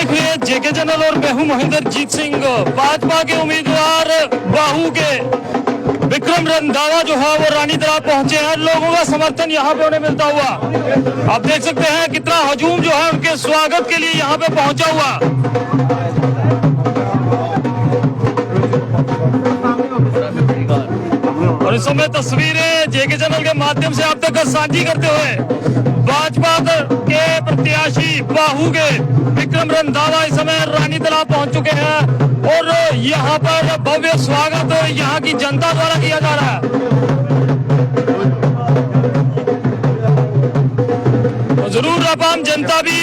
देख रहे हैं जेके चैनल और मैं हूं महेंद्र जीत सिंह। भाजपा के उम्मीदवार बाहू के विक्रम रंधावा जो है वो रानी तालाब पहुंचे हैं। लोगों का समर्थन यहां पे उन्हें मिलता हुआ आप देख सकते हैं। कितना हजूम जो है उनके स्वागत के लिए यहां पे पहुंचा हुआ। और इस समय तस्वीरें जेके चैनल के माध्यम से आप तक साझी करते हुए भाजपा के प्रत्याशी बाहू के विक्रम रंधावा इस समय रानी तालाब पहुंच चुके हैं और यहां पर भव्य स्वागत यहां की जनता द्वारा किया जा रहा है। तो जरूर अब आम जनता भी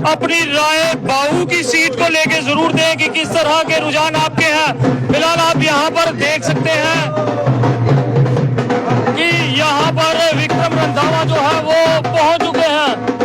अपनी राय बाहू की सीट को लेके जरूर दें कि किस तरह के रुझान आपके हैं। फिलहाल आप यहां पर देख सकते हैं कि यहाँ पर विक्रम रंधावा जो है वो पहुंच चुके हैं।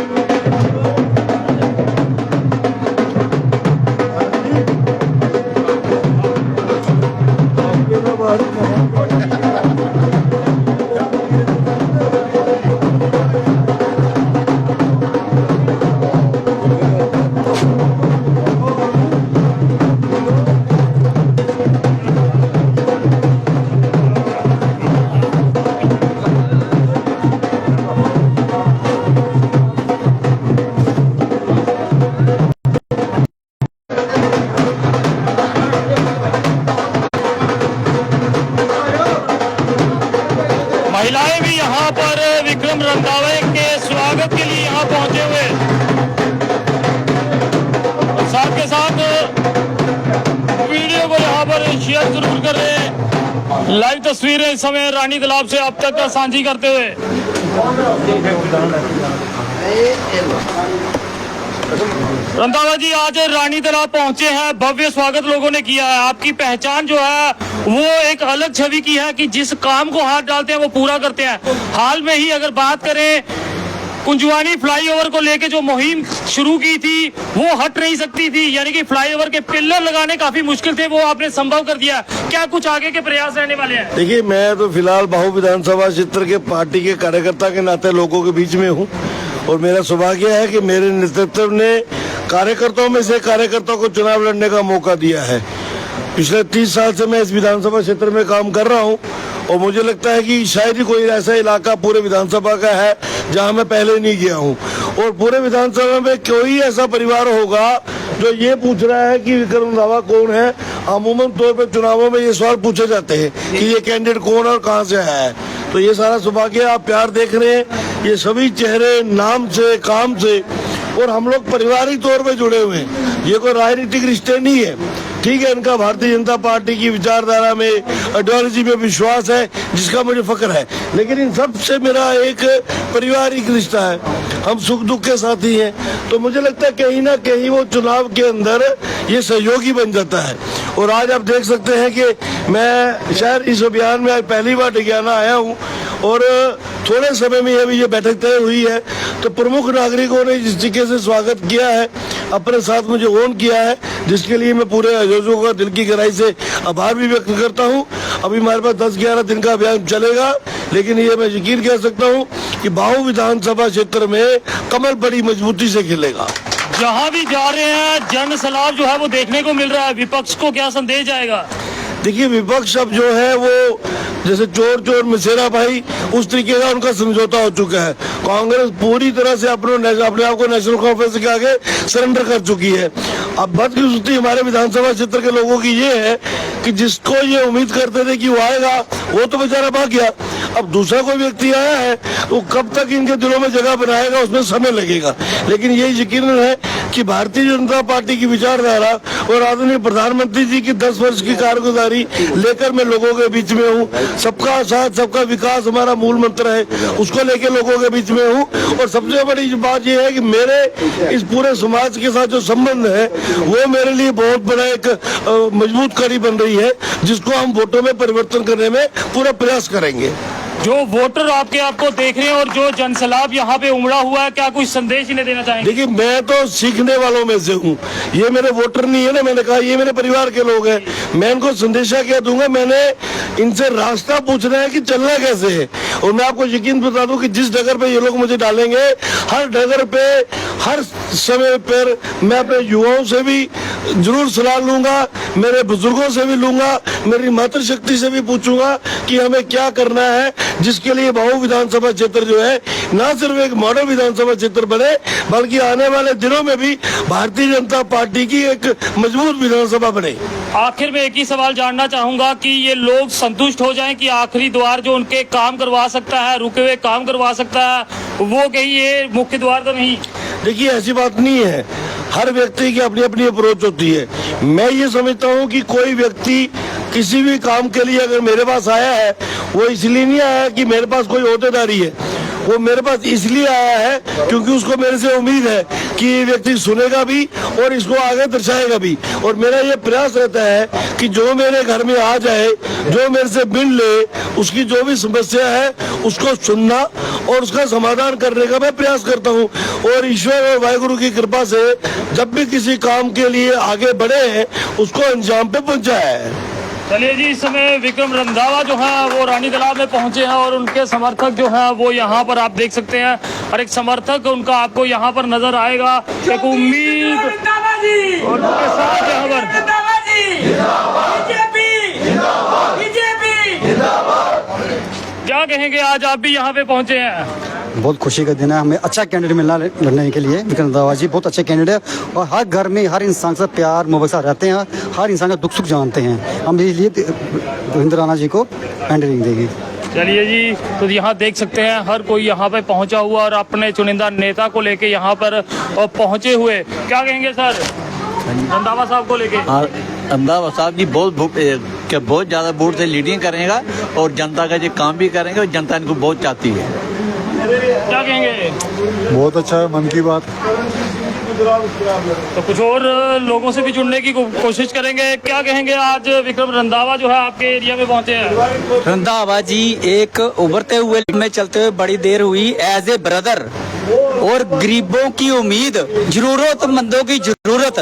महिलाएं भी यहाँ पर विक्रम रंधावा के स्वागत के लिए यहाँ पहुंचे हुए और साथ के साथ वीडियो को यहाँ पर शेयर जरूर कर रहे हैं। लाइव तस्वीरें इस समय रानी तालाब से अब तक साझी करते हुए। रंधावा जी आज रानी तालाब पहुंचे हैं, भव्य स्वागत लोगों ने किया है। आपकी पहचान जो है वो एक अलग छवि की है कि जिस काम को हाथ डालते हैं वो पूरा करते हैं। हाल में ही अगर बात करें कुंजवानी फ्लाईओवर को लेके जो मुहिम शुरू की थी वो हट नहीं सकती थी, यानी कि फ्लाईओवर के पिलर लगाने काफी मुश्किल थे, वो आपने संभव कर दिया। क्या कुछ आगे के प्रयास रहने वाले हैं? देखिए, मैं तो फिलहाल बाहू विधानसभा क्षेत्र के पार्टी के कार्यकर्ता के नाते लोगों के बीच में हूँ और मेरा सौभाग्य है कि मेरे नेतृत्व ने कार्यकर्ताओं में से कार्यकर्ताओं को चुनाव लड़ने का मौका दिया है। पिछले 30 साल से मैं इस विधानसभा क्षेत्र में काम कर रहा हूं और मुझे लगता है कि शायद ही कोई ऐसा इलाका पूरे विधानसभा का है जहां मैं पहले नहीं गया हूं। और पूरे विधानसभा में कोई ऐसा परिवार होगा जो ये पूछ रहा है कि विक्रम रंधावा कौन है। अमूमन तौर पर चुनावों में ये सवाल पूछे जाते हैं कि ये कैंडिडेट कौन और कहाँ से आया है। तो ये सारा सौभाग्य आप प्यार देख रहे हैं, ये सभी चेहरे नाम से काम से और हम लोग पारिवारिक तौर पे जुड़े हुए हैं। ये कोई राजनीतिक रिश्ते नहीं है, ठीक है। इनका भारतीय जनता पार्टी की विचारधारा में, आइडियोलॉजी में विश्वास है जिसका मुझे फक्र है, लेकिन इन सब से मेरा एक पारिवारिक रिश्ता है। हम सुख दुख के साथी हैं, तो मुझे लगता है कहीं ना कहीं वो चुनाव के अंदर ये सहयोगी बन जाता है। और आज आप देख सकते हैं कि मैं शायद इस अभियान में आज पहली बार डिग्याना आया हूँ और थोड़े समय में अभी ये बैठक तय हुई है। तो प्रमुख नागरिकों ने जिस तरीके से स्वागत किया है, अपने साथ मुझे ओन किया है, जिसके लिए मैं पूरे आयोजकों का दिल की गहराई से आभार भी व्यक्त करता हूं। अभी हमारे पास 10-11 दिन का अभियान चलेगा, लेकिन ये मैं यकीन कह सकता हूं कि बाहू विधानसभा क्षेत्र में कमल बड़ी मजबूती से खिलेगा। जहां भी जा रहे हैं जन सलाब जो है वो देखने को मिल रहा है। विपक्ष को क्या संदेश जाएगा? देखिए, विपक्ष अब जो है वो जैसे चोर चोर मिसेरा भाई उस तरीके का उनका समझौता हो चुका है। कांग्रेस पूरी तरह से अपने आप को नेशनल कॉन्फ्रेंस के आगे सरेंडर कर चुकी है। अब बदकिस्मती हमारे विधानसभा क्षेत्र के लोगों की ये है कि जिसको ये उम्मीद करते थे कि वो आएगा वो तो बेचारा भाग गया। अब दूसरा कोई व्यक्ति आया है, वो कब तक इनके दिलों में जगह बनाएगा उसमें समय लगेगा। लेकिन ये यकीनन है कि भारतीय जनता पार्टी की विचारधारा और आदरणीय प्रधानमंत्री जी की 10 वर्ष की कारगुजारी लेकर मैं लोगों के बीच में हूँ। सबका साथ सबका विकास हमारा मूल मंत्र है, उसको लेकर लोगों के बीच में हूँ। और सबसे बड़ी बात यह है कि मेरे इस पूरे समाज के साथ जो संबंध है वो मेरे लिए बहुत बड़ा एक मजबूत कड़ी बन रही है, जिसको हम वोटों में परिवर्तन करने में पूरा प्रयास करेंगे। जो वोटर आपको देख रहे हैं और जो जनसैलाब यहाँ पे उमड़ा हुआ है, क्या कुछ संदेश इन्हें देना चाहेंगे? देखिए, मैं तो सीखने वालों में से हूँ, ये मेरे वोटर नहीं है ना। मैंने कहा ये मेरे परिवार के लोग हैं। मैं इनको संदेशा क्या दूंगा, मैंने इनसे रास्ता पूछना है कि चलना कैसे है। और मैं आपको यकीन बता दूं कि जिस डगर पे ये लोग मुझे डालेंगे, हर डगर पे हर समय पर मैं अपने युवाओं से भी जरूर सलाह लूंगा, मेरे बुजुर्गों से भी लूंगा, मेरी मातृशक्ति से भी पूछूंगा कि हमें क्या करना है, जिसके लिए बहू विधानसभा क्षेत्र जो है न सिर्फ एक मॉडल विधानसभा क्षेत्र बने, बल्कि आने वाले दिनों में भी भारतीय जनता पार्टी की एक मजबूत विधानसभा बने। आखिर में एक ही सवाल जानना चाहूंगा कि ये लोग संतुष्ट हो जाएं कि आखिरी द्वार जो उनके काम करवा सकता है, रुके हुए काम करवा सकता है, वो कहीं ये मुख्य द्वार तो नहीं? देखिए, ऐसी बात नहीं है, हर व्यक्ति की अपनी अपनी अप्रोच होती है। मैं ये समझता हूँ कि कोई व्यक्ति किसी भी काम के लिए अगर मेरे पास आया है, वो इसलिए नहीं आया कि मेरे पास कोई ओहदेदारी है, वो मेरे पास इसलिए आया है क्योंकि उसको मेरे से उम्मीद है कि ये व्यक्ति सुनेगा भी और इसको आगे दर्शाएगा भी। और मेरा ये प्रयास रहता है कि जो मेरे घर में आ जाए, जो मेरे से मिल ले, उसकी जो भी समस्या है उसको सुनना और उसका समाधान करने का मैं प्रयास करता हूँ। और ईश्वर और वाहिगुरु की कृपा से जब भी किसी काम के लिए आगे बढ़े हैं, उसको अंजाम पे पहुँचाया है। चलिए जी, इस समय विक्रम रंधावा जो है वो रानी तालाब में पहुंचे हैं और उनके समर्थक जो है वो यहाँ पर आप देख सकते हैं, और एक समर्थक उनका आपको यहाँ पर नजर आएगा, एक उम्मीद और उनके साथ यहाँ पर क्या कहेंगे, आज आप भी यहाँ पे पहुंचे हैं? बहुत खुशी का दिन है, हमें अच्छा कैंडिडेट मिलना लड़ने के लिए। विक्रम रंधावा जी बहुत अच्छे कैंडिडेट है और हर घर में हर इंसान से प्यार मोहब्बत रहते हैं, हर इंसान का दुख सुख जानते हैं। हम इसलिए रविंद्र राणा जी को कैंडिडेट देंगे। चलिए जी, तो यहाँ देख सकते हैं हर कोई यहाँ पे पहुंचा हुआ और अपने चुनिंदा नेता को लेके यहाँ पर पहुंचे हुए। क्या कहेंगे सर रंधावा साहब को लेके? रंधावा साहब जी बहुत ज़्यादा वोट से लीडिंग करेगा और जनता का जो काम भी करेंगे और जनता इनको बहुत चाहती है। क्या कहेंगे? बहुत अच्छा है, मन की बात। तो कुछ और लोगों से भी जुड़ने की कोशिश करेंगे। क्या कहेंगे, आज विक्रम रंधावा जो है आपके एरिया में पहुंचे हैं? रंधावा जी एक उभरते हुए में चलते हुए बड़ी देर हुई, एज ए ब्रदर और गरीबों की उम्मीद, जरूरतमंदों की जरूरत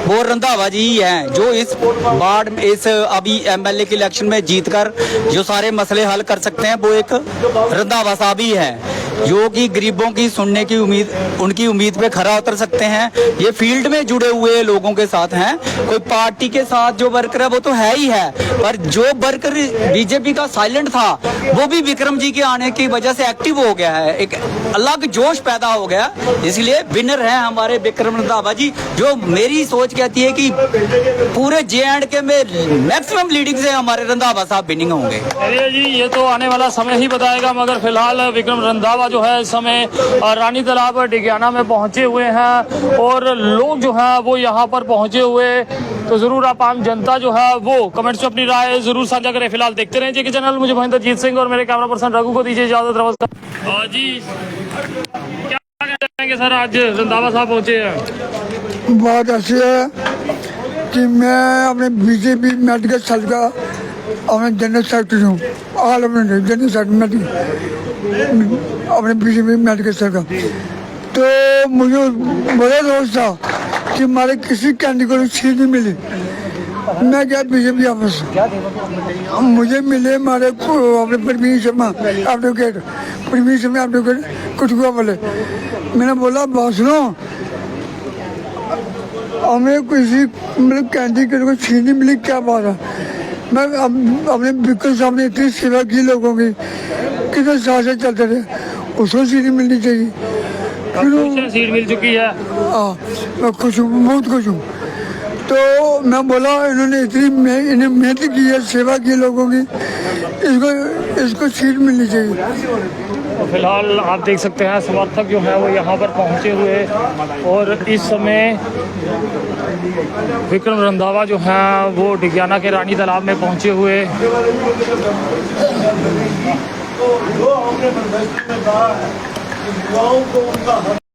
वो रंधावा जी ही हैं, जो इस बाढ़ इस अभी एमएलए के इलेक्शन में जीतकर जो सारे मसले हल कर सकते हैं, वो एक रंधावा साहब ही हैं, जो कि गरीबों की सुनने की उम्मीद, उनकी उम्मीद पे खरा उतर सकते हैं। ये फील्ड में जुड़े हुए लोगों के साथ हैं, कोई पार्टी के साथ जो वर्कर है वो तो है ही है, पर जो वर्कर बीजेपी का साइलेंट था वो भी विक्रम जी के आने की वजह से एक्टिव हो गया है, एक अलग जोश पैदा हो गया। इसलिए विनर हैं हमारे विक्रम रंधावा जी, जो मेरी सोच कहती है कि पूरे JNK में मैक्सिमम लीडिंग से हमारे रंधावा साहब विनिंग होंगे। अरे जी, ये तो आने वाला समय ही बताएगा, मगर फिलहाल विक्रम रंधावा जो है इस समय रानी तालाब डिगियाना में पहुंचे हुए हैं और लोग जो है वो यहाँ पर पहुंचे हुए। तो जरूर आप आम जनता जो है वो कमेंट्स में अपनी राय जरूर साझा करें। फिलहाल देखते रहें JK चैनल। मुझे महेंद्र जीत सिंह और मेरे कैमरा पर्सन रघु को दीजिए इजाजत। नमस्कार जी, क्या कहेंगे सर, आज रंधावा साहब पहुंचे हैं? बहुत अच्छी है कि मैं अपने बीजेपी मेडिकल सेल का अपने जनरल सेक्रेटरी हूँ, ऑल ओवर जनरल सेक्रेटरी अपने बीजेपी मेडिकल सेल का। तो मुझे बड़ा रोज था कि हमारे किसी कैंडिडेट को सीट नहीं मिली। मैं गया बीजेपी ऑफिस, मुझे मिले हमारे अपने प्रवीण शर्मा एडवोकेट, प्रवीण शर्मा एडवोकेट कुटुआ वाले। मैंने बोला बॉस लो, हमें किसी मतलब कैंडिडेट को सीट नहीं मिली, क्या बात है? मैं अपने विक्रम साहब ने इतनी सेवा की लोगों की, कितने साल से चलते रहे, उसको सीट मिलनी चाहिए। फिर सीट मिल चुकी है। हाँ, मैं खुश हूँ, बहुत खुश हूँ। तो मैं बोला इन्होंने इतनी इन्हें मेहनत की है, सेवा की लोगों की, इसको सीट मिलनी चाहिए। तो फिलहाल आप देख सकते हैं समर्थक जो है वो यहाँ पर पहुँचे हुए और इस समय विक्रम रंधावा जो है वो डिगियाना के रानी तालाब में पहुँचे हुए। जो हमने प्रदर्शन में कहा है, युवाओं को उनका